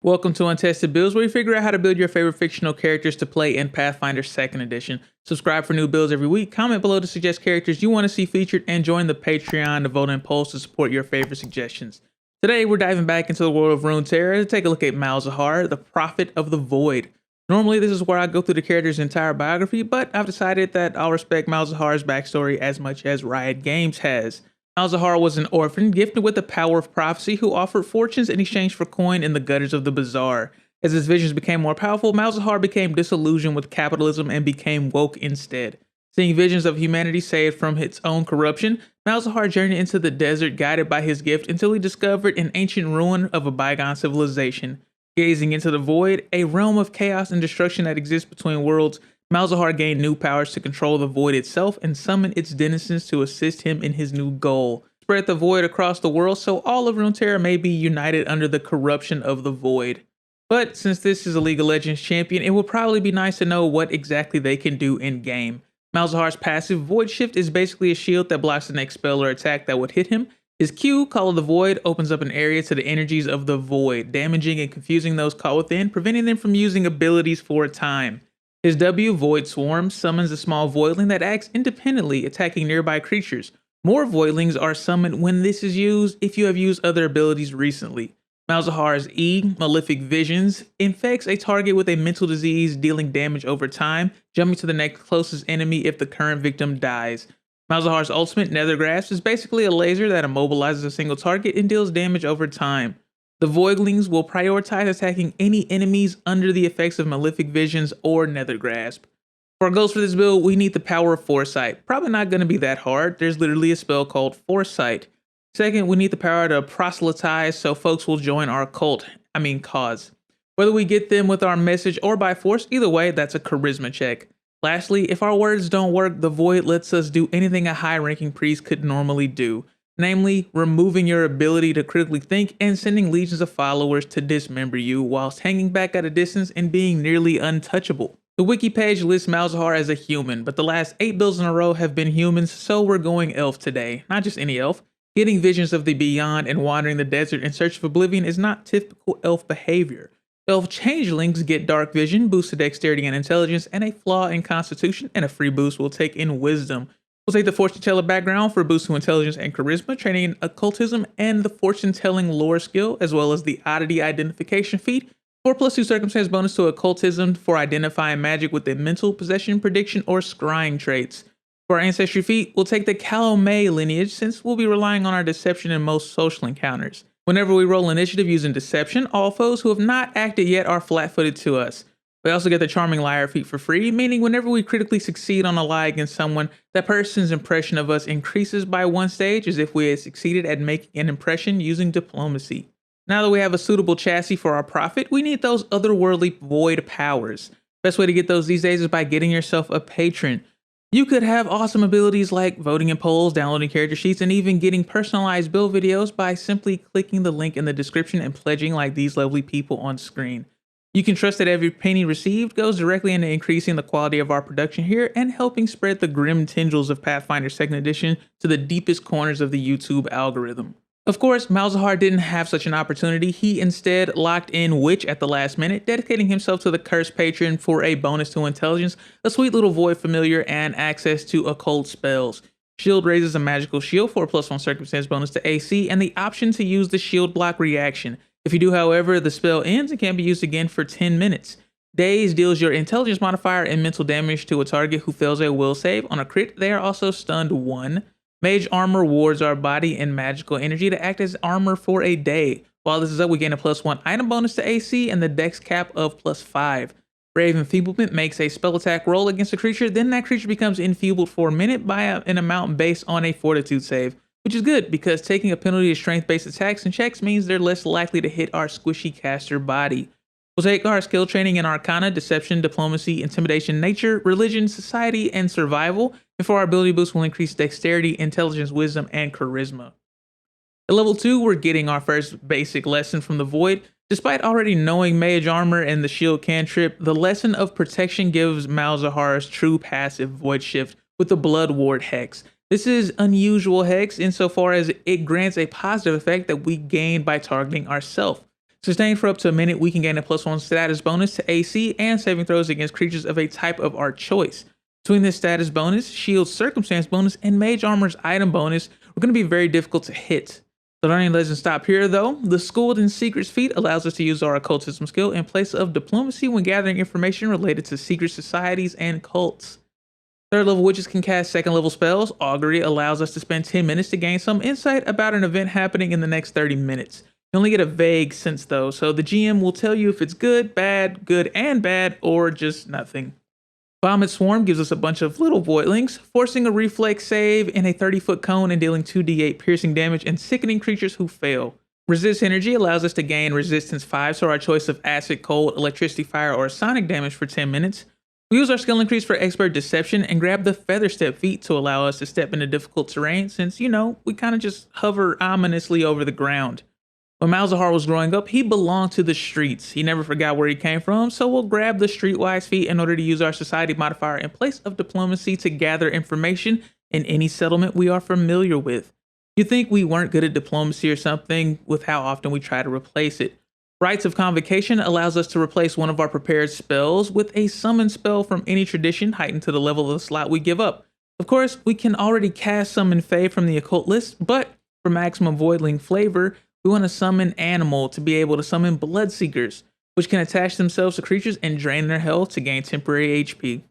Welcome to Untested Builds, where you figure out how to build your favorite fictional characters to play in Pathfinder 2nd Edition. Subscribe for new builds every week, comment below to suggest characters you want to see featured, and join the Patreon to vote and polls to support your favorite suggestions. Today, we're diving back into the world of Runeterra to take a look at Malzahar, the Prophet of the Void. Normally, this is where I go through the character's entire biography, but I've decided that I'll respect Malzahar's backstory as much as Riot Games has. Malzahar was an orphan gifted with the power of prophecy who offered fortunes in exchange for coin in the gutters of the bazaar. As his visions became more powerful, Malzahar became disillusioned with capitalism and became woke instead. Seeing visions of humanity saved from its own corruption, Malzahar journeyed into the desert guided by his gift until he discovered an ancient ruin of a bygone civilization. Gazing into the void, a realm of chaos and destruction that exists between worlds, Malzahar gained new powers to control the void itself and summon its denizens to assist him in his new goal. Spread the void across the world so all of Runeterra may be united under the corruption of the void. But since this is a League of Legends champion, it would probably be nice to know what exactly they can do in game. Malzahar's passive Void Shift is basically a shield that blocks the next spell or attack that would hit him. His Q, Call of the Void, opens up an area to the energies of the void, damaging and confusing those caught within, preventing them from using abilities for a time. His W, Void Swarm, summons a small voidling that acts independently, attacking nearby creatures. More voidlings are summoned when this is used if you have used other abilities recently. Malzahar's E, Malefic Visions, infects a target with a mental disease, dealing damage over time, jumping to the next closest enemy if the current victim dies. Malzahar's ultimate, Nether Grasp, is basically a laser that immobilizes a single target and deals damage over time. The Voidlings will prioritize attacking any enemies under the effects of Malefic Visions or Nether Grasp. For our goals for this build, we need the power of Foresight. Probably not going to be that hard. There's literally a spell called Foresight. Second, we need the power to proselytize so folks will join our cause. Whether we get them with our message or by force, either way, that's a charisma check. Lastly, if our words don't work, the Void lets us do anything a high-ranking priest could normally do. Namely, removing your ability to critically think and sending legions of followers to dismember you whilst hanging back at a distance and being nearly untouchable. The wiki page lists Malzahar as a human, but the last 8 builds in a row have been humans, so we're going elf today. Not just any elf. Getting visions of the beyond and wandering the desert in search of oblivion is not typical elf behavior. Elf changelings get dark vision, boost to dexterity and intelligence, and a flaw in constitution, and a free boost will take in wisdom. We'll take the fortune teller background for a boost to intelligence and charisma, training in occultism and the fortune telling lore skill, as well as the oddity identification feat. 4+2 circumstance bonus to occultism for identifying magic with the mental, possession, prediction, or scrying traits. For our ancestry feat, we'll take the Calomay lineage since we'll be relying on our deception in most social encounters. Whenever we roll initiative using deception, all foes who have not acted yet are flat-footed to us. We also get the Charming Liar feat for free, meaning whenever we critically succeed on a lie against someone, that person's impression of us increases by 1 stage as if we had succeeded at making an impression using diplomacy. Now that we have a suitable chassis for our prophet, we need those otherworldly void powers. Best way to get those these days is by getting yourself a patron. You could have awesome abilities like voting in polls, downloading character sheets, and even getting personalized build videos by simply clicking the link in the description and pledging like these lovely people on screen. You can trust that every penny received goes directly into increasing the quality of our production here and helping spread the grim tendrils of Pathfinder 2nd Edition to the deepest corners of the YouTube algorithm. Of course, Malzahar didn't have such an opportunity. He instead locked in Witch at the last minute, dedicating himself to the Cursed Patron for a bonus to intelligence, a sweet little void familiar, and access to occult spells. Shield raises a magical shield for a +1 circumstance bonus to AC, and the option to use the shield block reaction. If you do, however, the spell ends and can't be used again for 10 minutes. Daze deals your intelligence modifier and mental damage to a target who fails a will save. On a crit, they are also stunned 1. Mage Armor wards our body and magical energy to act as armor for a day. While this is up, we gain a +1 item bonus to AC and the dex cap of +5. Brave Enfeeblement makes a spell attack roll against a creature, then that creature becomes enfeebled for a minute by an amount based on a fortitude save. Which is good, because taking a penalty to strength-based attacks and checks means they're less likely to hit our squishy caster body. We'll take our skill training in Arcana, Deception, Diplomacy, Intimidation, Nature, Religion, Society, and Survival, and for our ability boost we'll increase Dexterity, Intelligence, Wisdom, and Charisma. At level 2, we're getting our first basic lesson from the Void. Despite already knowing Mage Armor and the Shield cantrip, the lesson of Protection gives Malzahar's true passive Void Shift with the Blood Ward Hex. This is unusual hex insofar as it grants a positive effect that we gain by targeting ourselves. Sustained for up to a minute, we can gain a +1 status bonus to AC and saving throws against creatures of a type of our choice. Between this status bonus, shield circumstance bonus, and mage armor's item bonus, we're going to be very difficult to hit. The learning doesn't stop here though. The Schooled in Secrets feat allows us to use our occultism skill in place of diplomacy when gathering information related to secret societies and cults. Third level witches can cast second level spells. Augury allows us to spend 10 minutes to gain some insight about an event happening in the next 30 minutes. You only get a vague sense though, so the GM will tell you if it's good and bad, or just nothing. Vomit Swarm gives us a bunch of little voidlings, forcing a reflex save in a 30-foot cone and dealing 2d8 piercing damage and sickening creatures who fail. Resist Energy allows us to gain resistance 5, so our choice of acid, cold, electricity, fire, or sonic damage for 10 minutes. We use our skill increase for expert deception and grab the Feather Step feat to allow us to step into difficult terrain since, we kind of just hover ominously over the ground. When Malzahar was growing up, he belonged to the streets. He never forgot where he came from, so we'll grab the Streetwise feat in order to use our society modifier in place of diplomacy to gather information in any settlement we are familiar with. You'd think we weren't good at diplomacy or something with how often we try to replace it. Rites of Convocation allows us to replace one of our prepared spells with a summon spell from any tradition heightened to the level of the slot we give up. Of course, we can already cast Summon Fae from the occult list, but for maximum voidling flavor, we want to summon Animal to be able to summon Bloodseekers, which can attach themselves to creatures and drain their health to gain temporary HP.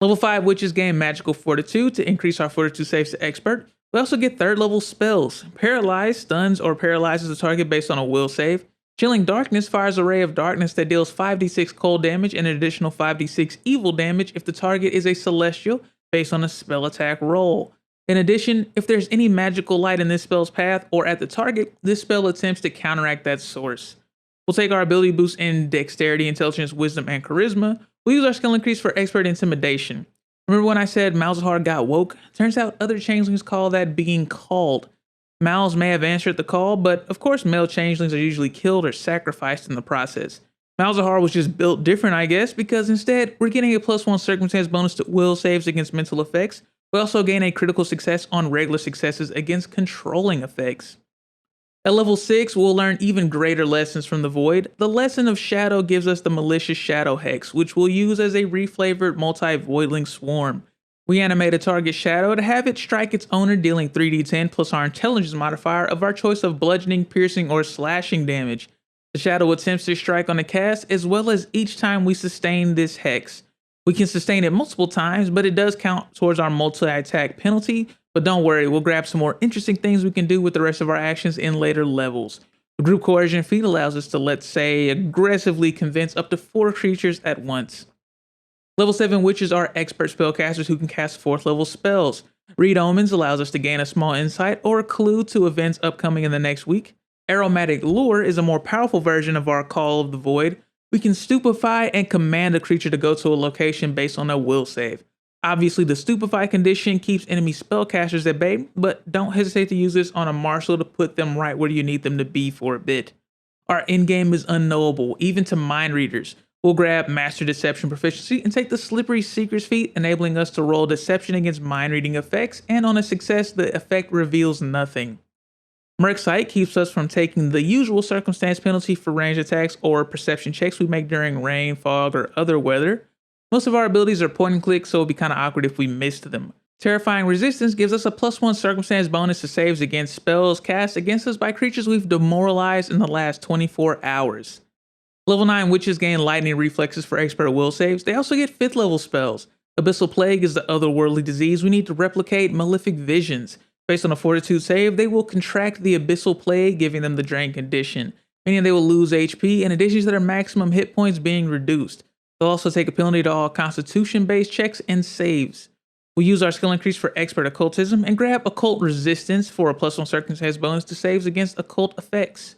Level 5 witches gain Magical Fortitude to increase our Fortitude saves to Expert. We also get 3rd level spells. Paralyze stuns or paralyzes the target based on a will save. Chilling Darkness fires a ray of darkness that deals 5d6 cold damage and an additional 5d6 evil damage if the target is a celestial based on a spell attack roll. In addition, if there's any magical light in this spell's path or at the target, this spell attempts to counteract that source. We'll take our ability boost in Dexterity, Intelligence, Wisdom, and Charisma. We'll use our skill increase for Expert Intimidation. Remember when I said Malzahar got woke? Turns out other changelings call that being called. Mals may have answered the call, but of course male changelings are usually killed or sacrificed in the process. Malzahar was just built different, I guess, because instead we're getting a +1 circumstance bonus to will saves against mental effects. We also gain a critical success on regular successes against controlling effects. At level 6, we'll learn even greater lessons from the Void. The Lesson of Shadow gives us the Malicious Shadow Hex, which we'll use as a reflavored multi-voidling swarm. We animate a target shadow to have it strike its owner, dealing 3d10 plus our intelligence modifier of our choice of bludgeoning, piercing, or slashing damage. The shadow attempts to strike on the cast as well as each time we sustain this hex. We can sustain it multiple times, but it does count towards our multi-attack penalty. But don't worry, we'll grab some more interesting things we can do with the rest of our actions in later levels. The Group Coercion feat allows us to, let's say, aggressively convince up to 4 creatures at once. Level 7 witches are expert spellcasters who can cast 4th level spells. Read Omens allows us to gain a small insight or clue to events upcoming in the next week. Aromatic Lure is a more powerful version of our Call of the Void. We can stupefy and command a creature to go to a location based on a will save. Obviously, the stupefy condition keeps enemy spellcasters at bay, but don't hesitate to use this on a marshal to put them right where you need them to be for a bit. Our endgame is unknowable, even to mind readers. We'll grab Master Deception Proficiency and take the Slippery Secrets feat, enabling us to roll Deception against mind reading effects, and on a success, the effect reveals nothing. Merc Sight keeps us from taking the usual circumstance penalty for range attacks or perception checks we make during rain, fog, or other weather. Most of our abilities are point and click, so it'll be kind of awkward if we missed them. Terrifying Resistance gives us a +1 circumstance bonus to saves against spells cast against us by creatures we've demoralized in the last 24 hours. Level 9 witches gain lightning reflexes for expert will saves. They also get 5th level spells. Abyssal Plague is the otherworldly disease we need to replicate malefic visions. Based on a fortitude save, they will contract the Abyssal Plague, giving them the drain condition, meaning they will lose HP in addition to their maximum hit points being reduced. They'll also take a penalty to all constitution-based checks and saves. We'll use our skill increase for expert occultism and grab occult resistance for a +1 circumstance bonus to saves against occult effects.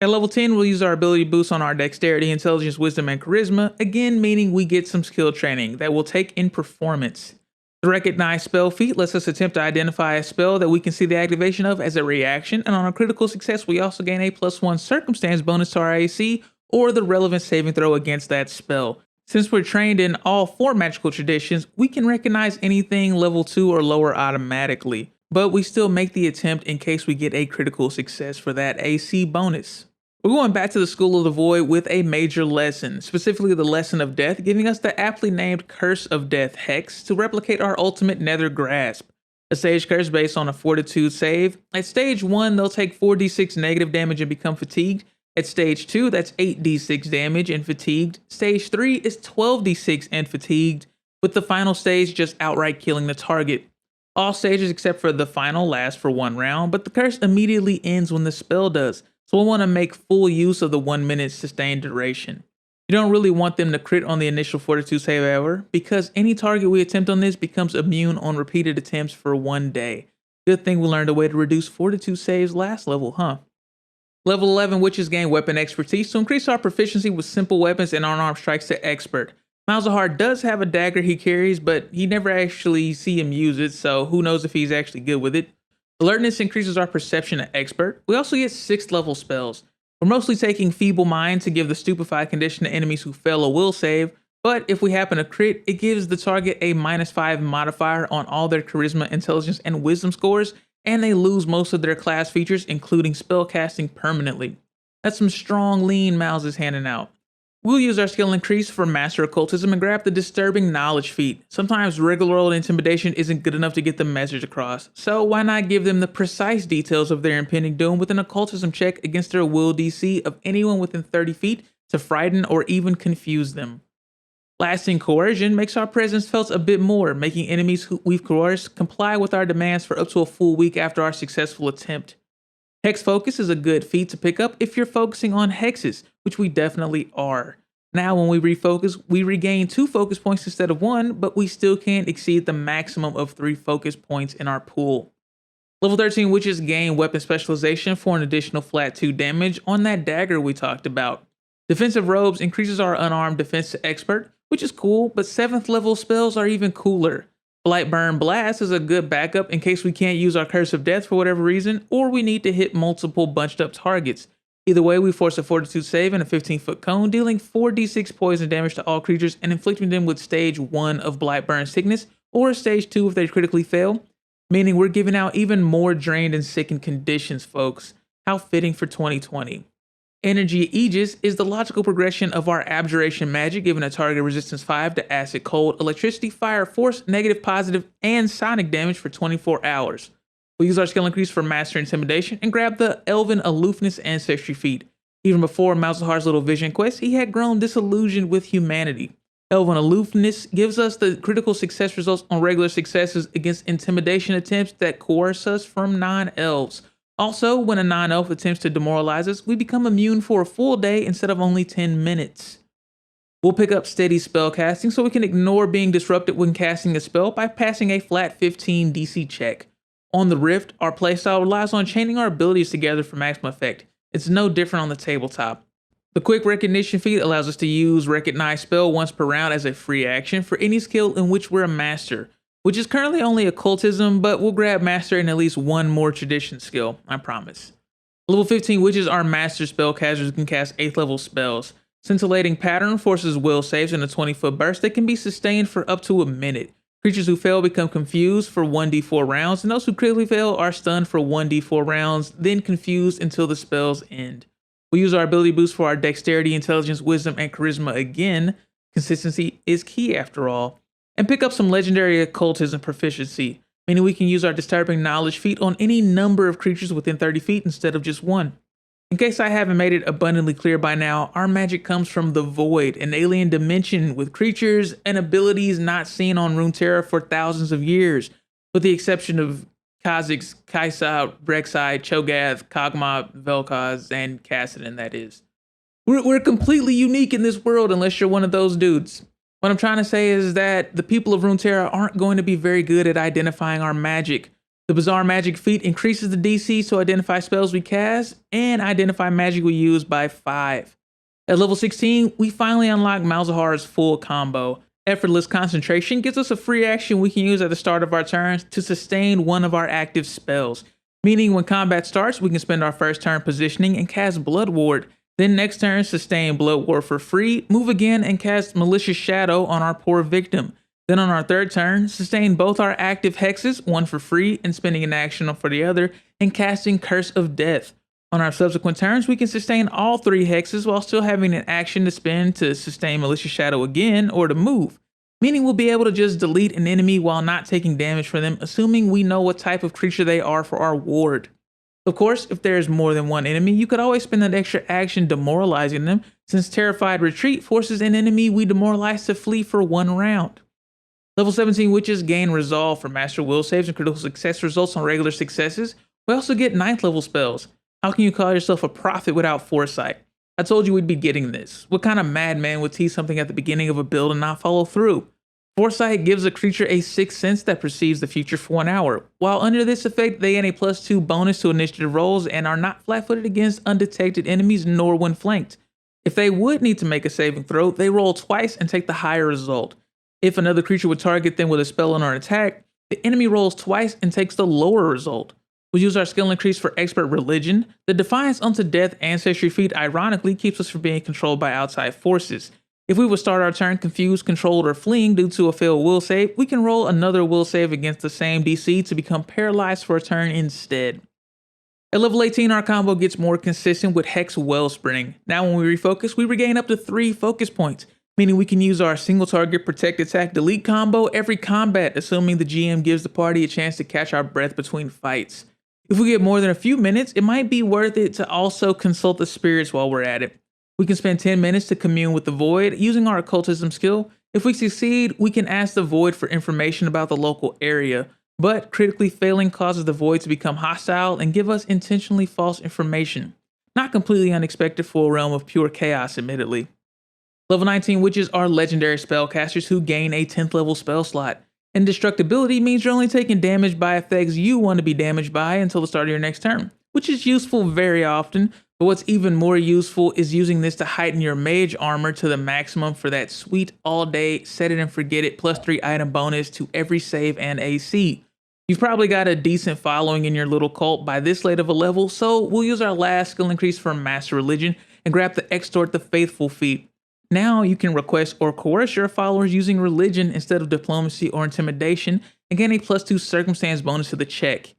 At level 10, we'll use our ability boost on our dexterity, intelligence, wisdom, and charisma, again meaning we get some skill training that we'll take in performance. The Recognize Spell feat lets us attempt to identify a spell that we can see the activation of as a reaction, and on a critical success, we also gain a +1 circumstance bonus to our AC or the relevant saving throw against that spell. Since we're trained in all 4 magical traditions, we can recognize anything level 2 or lower automatically, but we still make the attempt in case we get a critical success for that AC bonus. We're going back to the School of the Void with a major lesson, specifically the Lesson of Death, giving us the aptly named Curse of Death Hex to replicate our ultimate Nether Grasp. A stage curse based on a Fortitude save. At stage 1, they'll take 4d6 negative damage and become fatigued. At stage 2, that's 8d6 damage and fatigued. Stage 3 is 12d6 and fatigued, with the final stage just outright killing the target. All stages except for the final last for 1 round, but the curse immediately ends when the spell does, so we'll want to make full use of the 1 minute sustained duration. You don't really want them to crit on the initial Fortitude save however, because any target we attempt on this becomes immune on repeated attempts for 1 day. Good thing we learned a way to reduce Fortitude saves last level, huh? Level 11 Witches gain weapon expertise to increase our proficiency with simple weapons and unarmed strikes to expert. Malzahar does have a dagger he carries, but he never actually see him use it, so who knows if he's actually good with it. Alertness increases our perception to expert. We also get 6th level spells. We're mostly taking Feeble Mind to give the stupefied condition to enemies who fail a will save, but if we happen to crit, it gives the target a -5 modifier on all their charisma, intelligence, and wisdom scores, and they lose most of their class features, including spellcasting permanently. That's some strong lean Malz is handing out. We'll use our skill increase for Master Occultism and grab the Disturbing Knowledge feat. Sometimes regular old intimidation isn't good enough to get the message across, so why not give them the precise details of their impending doom with an occultism check against their will DC of anyone within 30 feet to frighten or even confuse them. Lasting Coercion makes our presence felt a bit more, making enemies who we've coerced comply with our demands for up to a full week after our successful attempt. Hex Focus is a good feat to pick up if you're focusing on hexes, which we definitely are. Now when we refocus, we regain 2 focus points instead of 1, but we still can't exceed the maximum of 3 focus points in our pool. Level 13 Witches gain weapon specialization for an additional flat 2 damage on that dagger we talked about. Defensive Robes increases our unarmed defense to expert, which is cool, but 7th level spells are even cooler. Blightburn Blast is a good backup in case we can't use our Curse of Death for whatever reason, or we need to hit multiple bunched up targets. Either way, we force a Fortitude save and a 15-foot cone, dealing 4d6 poison damage to all creatures and inflicting them with stage 1 of Blightburn Sickness, or stage 2 if they critically fail, meaning we're giving out even more drained and sickened conditions, folks. How fitting for 2020. Energy Aegis is the logical progression of our Abjuration magic, giving a target resistance 5 to acid, cold, electricity, fire, force, negative, positive, and sonic damage for 24 hours. We'll use our skill increase for Master Intimidation and grab the Elven Aloofness Ancestry feat. Even before Malzahar's little vision quest, he had grown disillusioned with humanity. Elven Aloofness gives us the critical success results on regular successes against intimidation attempts that coerce us from non-elves. Also, when a non-elf attempts to demoralize us, we become immune for a full day instead of only 10 minutes. We'll pick up Steady Spellcasting so we can ignore being disrupted when casting a spell by passing a flat 15 DC check. On the Rift, our playstyle relies on chaining our abilities together for maximum effect. It's no different on the tabletop. The Quick Recognition feat allows us to use Recognize Spell once per round as a free action for any skill in which we're a master, which is currently only Occultism, but we'll grab Master in at least one more Tradition skill, I promise. Level 15 Witches are Master Spellcasters who can cast 8th level spells. Scintillating Pattern forces will saves in a 20-foot burst that can be sustained for up to a minute. Creatures who fail become confused for 1d4 rounds, and those who critically fail are stunned for 1d4 rounds, then confused until the spells end. We use our ability boost for our Dexterity, Intelligence, Wisdom, and Charisma again. Consistency is key after all. And pick up some legendary occultism proficiency, meaning we can use our Disturbing Knowledge feat on any number of creatures within 30 feet instead of just one. In case I haven't made it abundantly clear by now, our magic comes from the Void, an alien dimension with creatures and abilities not seen on Runeterra for thousands of years, with the exception of Kha'Zix, Kaisa, Rek'Sai, Cho'Gath, Kog'Maw, Vel'Koz, and Kassadin, that is. We're completely unique in this world unless you're one of those dudes. What I'm trying to say is that the people of Runeterra aren't going to be very good at identifying our magic. The Bizarre Magic feat increases the DC to identify spells we cast and identify magic we use by 5. At level 16, we finally unlock Malzahar's full combo. Effortless Concentration gives us a free action we can use at the start of our turns to sustain one of our active spells, meaning when combat starts, we can spend our first turn positioning and cast Blood Ward. Then next turn, sustain Blood Ward for free, move again and cast Malicious Shadow on our poor victim. Then on our third turn, sustain both our active hexes, one for free and spending an action for the other, and casting Curse of Death. On our subsequent turns, we can sustain all 3 hexes while still having an action to spend to sustain Malicious Shadow again or to move, meaning we'll be able to just delete an enemy while not taking damage from them, assuming we know what type of creature they are for our ward. Of course, if there is more than one enemy, you could always spend that extra action demoralizing them, since Terrified Retreat forces an enemy we demoralize to flee for 1 round. Level 17 Witches gain Resolve for Master Will saves and critical success results on regular successes. We also get 9th level spells. How can you call yourself a prophet without foresight? I told you we'd be getting this. What kind of madman would tease something at the beginning of a build and not follow through? Foresight gives a creature a 6th sense that perceives the future for 1 hour. While under this effect, they gain a +2 bonus to initiative rolls and are not flat-footed against undetected enemies nor when flanked. If they would need to make a saving throw, they roll twice and take the higher result. If another creature would target them with a spell or an attack, the enemy rolls twice and takes the lower result. We'll use our skill increase for Expert Religion. The Defiance Unto Death Ancestry feat ironically keeps us from being controlled by outside forces. If we would start our turn confused, controlled, or fleeing due to a failed will save, we can roll another will save against the same DC to become paralyzed for a turn instead. At level 18, our combo gets more consistent with Hex Wellspring. Now when we refocus, we regain up to 3 focus points, meaning we can use our single target protect attack delete combo every combat, assuming the GM gives the party a chance to catch our breath between fights. If we get more than a few minutes, it might be worth it to also consult the spirits while we're at it. We can spend 10 minutes to commune with the Void using our occultism skill. If we succeed, we can ask the Void for information about the local area, but critically failing causes the Void to become hostile and give us intentionally false information. Not completely unexpected for a realm of pure chaos, admittedly. Level 19 Witches are legendary spellcasters who gain a 10th level spell slot. Indestructibility means you're only taking damage by effects you want to be damaged by until the start of your next turn, which is useful very often, but what's even more useful is using this to heighten your mage armor to the maximum for that sweet all-day set it and forget it +3 item bonus to every save and AC. You've probably got a decent following in your little cult by this late of a level, so we'll use our last skill increase for Master Religion and grab the Extort the Faithful feat. Now you can request or coerce your followers using religion instead of diplomacy or intimidation and gain a +2 circumstance bonus to the check.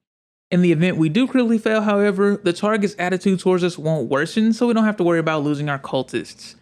In the event we do critically fail, however, the target's attitude towards us won't worsen, so we don't have to worry about losing our cultists.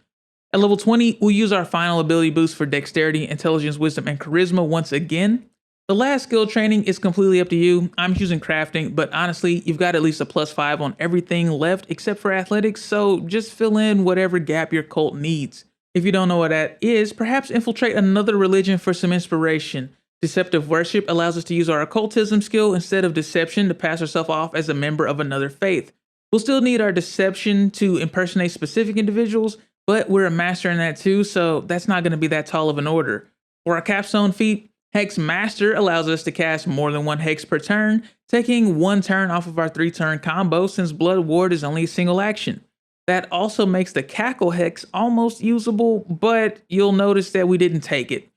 At level 20, we'll use our final ability boost for Dexterity, Intelligence, Wisdom, and Charisma once again. The last skill training is completely up to you. I'm choosing Crafting, but honestly, you've got at least a +5 on everything left except for Athletics, so just fill in whatever gap your cult needs. If you don't know what that is, perhaps infiltrate another religion for some inspiration. Deceptive Worship allows us to use our occultism skill instead of deception to pass ourselves off as a member of another faith. We'll still need our deception to impersonate specific individuals, but we're a master in that too, so that's not going to be that tall of an order. For our capstone feat, Hex Master allows us to cast more than 1 hex per turn, taking 1 turn off of our 3-turn combo since Blood Ward is only a single action. That also makes the Cackle Hex almost usable, but you'll notice that we didn't take it.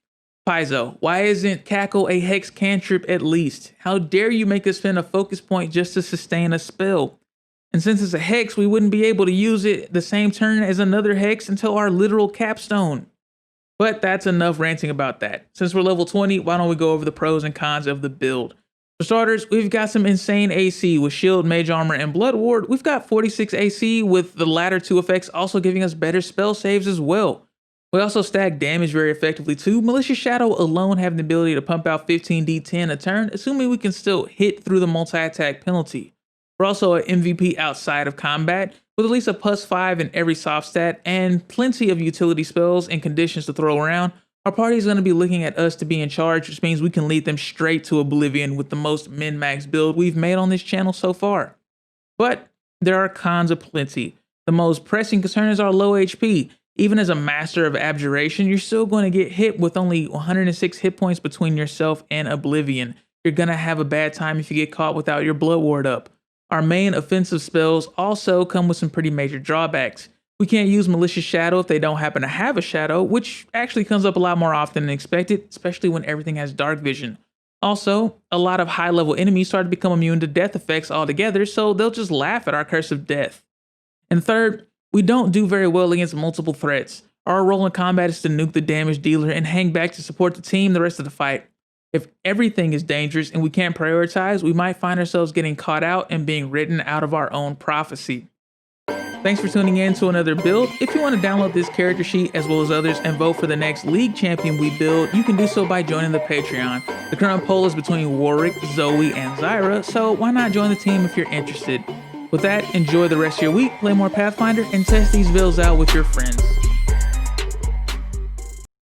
Paizo, why isn't Cackle a Hex cantrip at least? How dare you make us spend a focus point just to sustain a spell? And since it's a Hex, we wouldn't be able to use it the same turn as another Hex until our literal capstone. But that's enough ranting about that. Since we're level 20, why don't we go over the pros and cons of the build? For starters, we've got some insane AC with Shield, Mage Armor, and Blood Ward. We've got 46 AC with the latter 2 effects also giving us better spell saves as well. We also stack damage very effectively too. Malicious Shadow alone having the ability to pump out 15d10 a turn, assuming we can still hit through the multi-attack penalty. We're also an MVP outside of combat, with at least a +5 in every soft stat and plenty of utility spells and conditions to throw around. Our party is going to be looking at us to be in charge, which means we can lead them straight to oblivion with the most min-max build we've made on this channel so far. But there are cons aplenty. The most pressing concern is our low HP. Even as a master of abjuration, you're still going to get hit with only 106 hit points between yourself and oblivion. You're going to have a bad time if you get caught without your blood ward up. Our main offensive spells also come with some pretty major drawbacks. We can't use Malicious Shadow if they don't happen to have a shadow, which actually comes up a lot more often than expected, especially when everything has dark vision. Also, a lot of high-level enemies start to become immune to death effects altogether, so they'll just laugh at our curse of death. And third, we don't do very well against multiple threats. Our role in combat is to nuke the damage dealer and hang back to support the team the rest of the fight. If everything is dangerous and we can't prioritize, we might find ourselves getting caught out and being written out of our own prophecy. Thanks for tuning in to another build. If you want to download this character sheet as well as others and vote for the next league champion we build, you can do so by joining the Patreon. The current poll is between Warwick, Zoe, and Zyra, so why not join the team if you're interested? With that, enjoy the rest of your week, play more Pathfinder, and test these builds out with your friends.